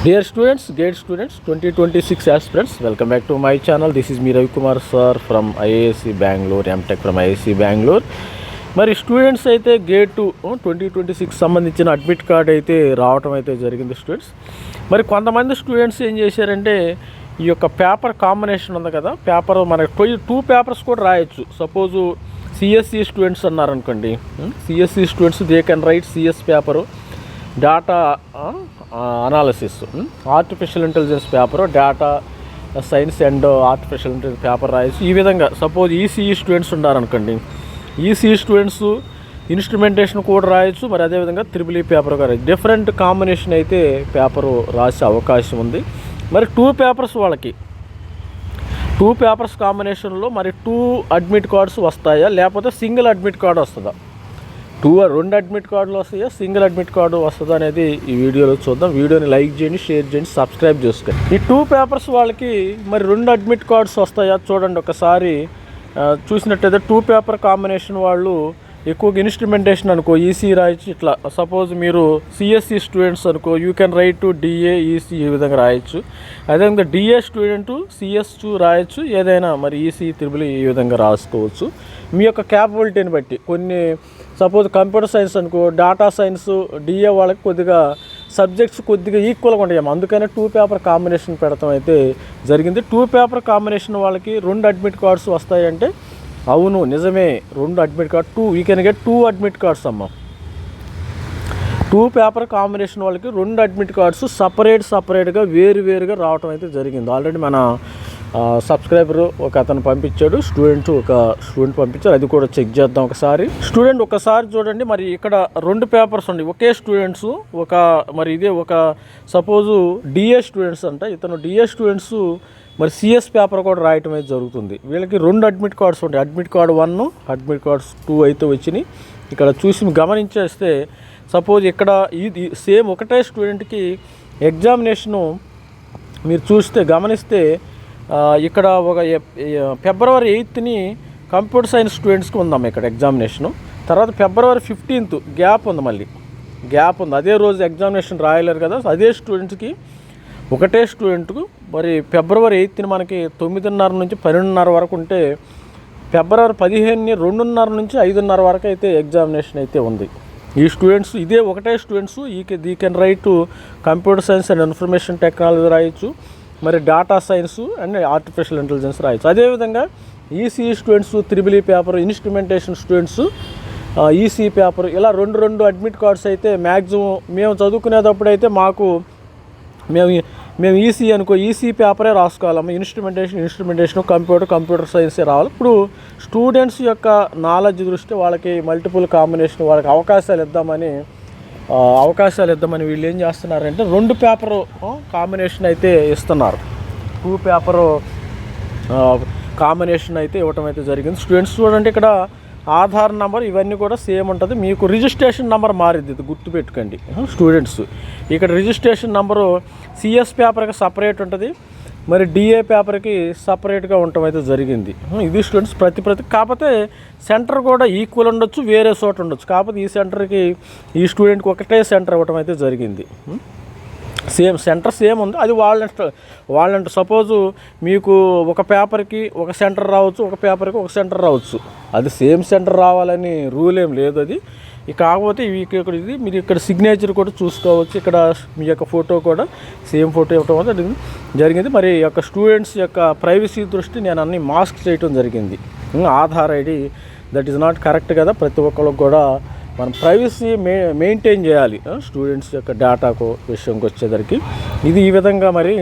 Dear students, GATE students, 2026 aspirants, welcome back to my channel. This is me Ravi Kumar sir from IAC Bangalore, MTech from IAC Bangalore. మరి students అయితే gate 2026 సంబంధించిన admit card అయితే రావటం అయితే జరిగింది students. మరి కొంతమంది students ఏం చేశారంటే ఈ యొక్క పేపర్ కాంబినేషన్ ఉంది కదా, పేపర్ మనకి 2 పేపర్స్ కూడా రాయొచ్చు. సపోజు సిఎస్సి స్టూడెంట్స్ అన్నారనుకోండి, CSC students they can write CS paper, data analysis, artificial intelligence paper, data science and artificial intelligence paper రాయొచ్చు. ఈ విధంగా సపోజ్ ఈసీఈ స్టూడెంట్స్ ఉన్నారనుకోండి, ఈసీఈ స్టూడెంట్స్ ఇన్స్ట్రుమెంటేషన్ కూడా రాయొచ్చు. మరి అదేవిధంగా త్రిబుల్ ఈ పేపర్ కూడా డిఫరెంట్ కాంబినేషన్ అయితే పేపరు రాసే అవకాశం ఉంది. మరి 2 పేపర్స్ వాళ్ళకి 2 పేపర్స్ కాంబినేషన్లో మరి 2 అడ్మిట్ కార్డ్స్ వస్తాయా, లేకపోతే సింగిల్ అడ్మిట్ కార్డు వస్తుందా? 2 అడ్మిట్ కార్డులు వస్తాయా, సింగిల్ అడ్మిట్ కార్డు వస్తుందా అనేది ఈ వీడియోలో చూద్దాం. వీడియోని లైక్ చేయండి, షేర్ చేయండి, సబ్స్క్రైబ్ చేసుకోండి. ఈ 2 పేపర్స్ వాళ్ళకి మరి 2 అడ్మిట్ కార్డ్స్ వస్తాయా చూడండి ఒకసారి. చూసినట్టయితే 2 పేపర్ కాంబినేషన్ వాళ్ళు ఎక్కువగా ఇన్స్ట్రుమెంటేషన్ అనుకో ఈసీ రాయొచ్చు. ఇట్లా సపోజ్ మీరు సిఎస్సి స్టూడెంట్స్ అనుకో, you can write two DA EC ఈ విధంగా రాయొచ్చు. అదేవిధంగా డిఏ స్టూడెంట్ సిఎస్2 రాయొచ్చు. ఏదైనా మరి ఈసీ త్రిబుల్ ఈ విధంగా రాసుకోవచ్చు మీ యొక్క క్యాపబిలిటీని బట్టి. కొన్ని సపోజ్ కంప్యూటర్ సైన్స్ అనుకో, డేటా సైన్స్, డిఏ వాళ్ళకి కొద్దిగా సబ్జెక్ట్స్ కొద్దిగా ఈక్వల్గా ఉంటాయి. అందుకనే 2 పేపర్ కాంబినేషన్ పెడతాం అయితే జరిగింది. 2 పేపర్ కాంబినేషన్ వాళ్ళకి 2 అడ్మిట్ కార్డ్స్ వస్తాయంటే అవును నిజమే, 2 admit card, you can get 2 admit cards అమ్మ. 2 పేపర్ కాంబినేషన్ వాళ్ళకి 2 అడ్మిట్ కార్డ్స్ సపరేట్గా వేరుగా రావటం అయితే జరిగింది. ఆల్రెడీ మన సబ్స్క్రైబర్ ఒక అతను పంపించాడు, ఒక స్టూడెంట్ పంపించారు, అది కూడా చెక్ చేద్దాం ఒకసారి. స్టూడెంట్ ఒకసారి చూడండి, మరి ఇక్కడ 2 పేపర్స్ ఉన్నాయి ఒకే స్టూడెంట్స్. మరి ఇదే ఒక సపోజు డిఏ స్టూడెంట్స్ అంట, ఇతను డిఏ స్టూడెంట్స్ మరి సిఎస్ పేపర్ కూడా రాయటం అయితే జరుగుతుంది. వీళ్ళకి 2 అడ్మిట్ కార్డ్స్ ఉంటాయి. అడ్మిట్ కార్డ్ 1, అడ్మిట్ కార్డ్స్ 2 అయితే వచ్చినాయి. ఇక్కడ చూసి గమనించేస్తే సపోజ్ ఇక్కడ ఇది సేమ్ ఒకటే స్టూడెంట్కి ఎగ్జామినేషను మీరు గమనిస్తే ఇక్కడ ఒక ఫిబ్రవరి 8ని కంప్యూటర్ సైన్స్ స్టూడెంట్స్కి ఉందమ్మా ఇక్కడ ఎగ్జామినేషను. తర్వాత ఫిబ్రవరి 15th గ్యాప్ ఉంది, మళ్ళీ గ్యాప్ ఉంది. అదే రోజు ఎగ్జామినేషన్ రాయలేరు కదా, అదే స్టూడెంట్స్కి ఒకటే స్టూడెంట్కు మరి ఫిబ్రవరి 8ని మనకి 9:30 నుంచి 12:30 వరకు ఉంటే, ఫిబ్రవరి 15ని 2:30 నుంచి 5:30 వరకు అయితే ఎగ్జామినేషన్ అయితే ఉంది. ఈ స్టూడెంట్స్ ఇదే ఒకటే స్టూడెంట్స్ ఈ can write computer science and information technology రాయొచ్చు, మరి data science and artificial intelligence రాయొచ్చు. అదేవిధంగా EC students triple E paper, instrumentation students EC paper, ఇలా 2 అడ్మిట్ కార్డ్స్ అయితే మ్యాక్సిమం మేము చదువుకునేటప్పుడు అయితే మేము ఈసీ అనుకో, ఈసీ పేపరే రాసుకోవాలమ్మా. ఇన్స్ట్రుమెంటేషన్ కంప్యూటర్ సైన్సే రావాలి. ఇప్పుడు స్టూడెంట్స్ యొక్క నాలెడ్జ్ దృష్టి వాళ్ళకి మల్టిపుల్ కాంబినేషన్ వాళ్ళకి అవకాశాలు ఇద్దామని వీళ్ళు ఏం చేస్తున్నారంటే 2 పేపర్ కాంబినేషన్ అయితే ఇస్తున్నారు. 2 పేపర్ కాంబినేషన్ అయితే ఇవ్వటం అయితే జరిగింది. స్టూడెంట్స్ చూడండి, ఇక్కడ ఆధార్ నెంబర్ ఇవన్నీ కూడా సేమ్ ఉంటుంది. మీకు రిజిస్ట్రేషన్ నెంబర్ మారిద్ది, ఇది గుర్తుపెట్టుకోండి స్టూడెంట్స్. ఇక్కడ రిజిస్ట్రేషన్ నెంబరు సిఎస్ పేపర్కి సపరేట్ ఉంటుంది, మరి డిఏ పేపర్కి సపరేట్గా ఉండటం అయితే జరిగింది. ఇది స్టూడెంట్స్ ప్రతి కాకపోతే సెంటర్ కూడా ఈక్వల్ ఉండొచ్చు, వేరే చోట ఉండొచ్చు. కాకపోతే ఈ సెంటర్కి ఈ స్టూడెంట్కి ఒకటే సెంటర్ ఇవ్వటం అయితే జరిగింది. సెంటర్ సేమ్ ఉంది, అది వాళ్ళంట సపోజు మీకు ఒక పేపర్కి ఒక సెంటర్ రావచ్చు, ఒక పేపర్కి ఒక సెంటర్ రావచ్చు. అది సేమ్ సెంటర్ రావాలని రూల్ ఏం లేదు. అది కాకపోతే ఇది మీరు ఇక్కడ సిగ్నేచర్ కూడా చూసుకోవచ్చు. ఇక్కడ మీ యొక్క ఫోటో కూడా సేమ్ ఫోటో ఇవ్వటం అనేది జరిగింది. మరి యొక్క స్టూడెంట్స్ యొక్క ప్రైవసీ దృష్టి నేను అన్ని మాస్క్ చేయటం జరిగింది. Aadhaar ID that is not correct కదా. ప్రతి ఒక్కరికి కూడా మనం ప్రైవసీ మెయింటైన్ చేయాలి స్టూడెంట్స్ యొక్క డేటాకు విషయంకి వచ్చేసరికి. ఇది ఈ విధంగా మరి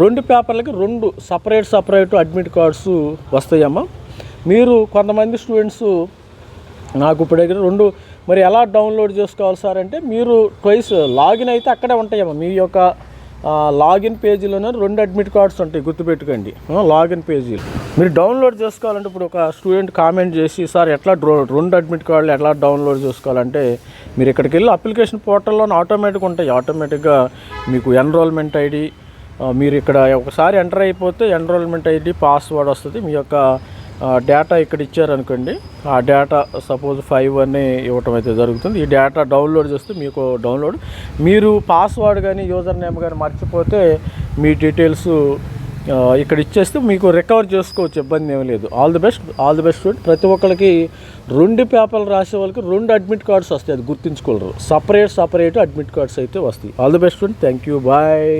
2 పేపర్లకి 2 సపరేట్ అడ్మిట్ కార్డ్స్ వస్తాయమ్మా. మీరు కొంతమంది స్టూడెంట్స్ నాకు ఇప్పుడు దగ్గర 2 మరి ఎలా డౌన్లోడ్ చేసుకోవాలి సార్ అంటే, మీరు ట్వైస్ లాగిన్ అయితే అక్కడే ఉంటాయమ్మా. మీ యొక్క లాగిన్ పేజీలోనే 2 అడ్మిట్ కార్డ్స్ ఉంటాయి, గుర్తుపెట్టుకోండి. లాగిన్ పేజీలు మీరు డౌన్లోడ్ చేసుకోవాలంటే ఇప్పుడు ఒక స్టూడెంట్ కామెంట్ చేసి సార్ ఎట్లా 2 అడ్మిట్ కార్డులు ఎట్లా డౌన్లోడ్ చేసుకోవాలంటే, మీరు ఇక్కడికి వెళ్ళి అప్లికేషన్ పోర్టల్లో ఆటోమేటిక్గా మీకు ఎన్రోల్మెంట్ ఐడి, మీరు ఇక్కడ ఒకసారి ఎంటర్ అయిపోతే ఎన్రోల్మెంట్ ఐడి పాస్వర్డ్ వస్తుంది. మీ యొక్క డేటా ఇక్కడ ఇచ్చారనుకోండి, ఆ డేటా సపోజ్ 5 అని ఇవ్వటం అయితే జరుగుతుంది. ఈ డేటా డౌన్లోడ్ చేస్తే మీకు మీరు పాస్వర్డ్ కానీ యూజర్ నేమ్ కానీ మర్చిపోతే మీ డీటెయిల్స్ ఇక్కడ ఇచ్చేస్తే మీకు రికవర్ చేసుకోవచ్చు, ఇబ్బంది ఏమీ లేదు. All the best student. ప్రతి ఒక్కరికి 2 పేపర్లు రాసే వాళ్ళకి 2 అడ్మిట్ కార్డ్స్ వస్తాయి, అది గుర్తుంచుకోలేరు. సపరేట్ అడ్మిట్ కార్డ్స్ అయితే వస్తాయి. All the best student. Thank you, bye.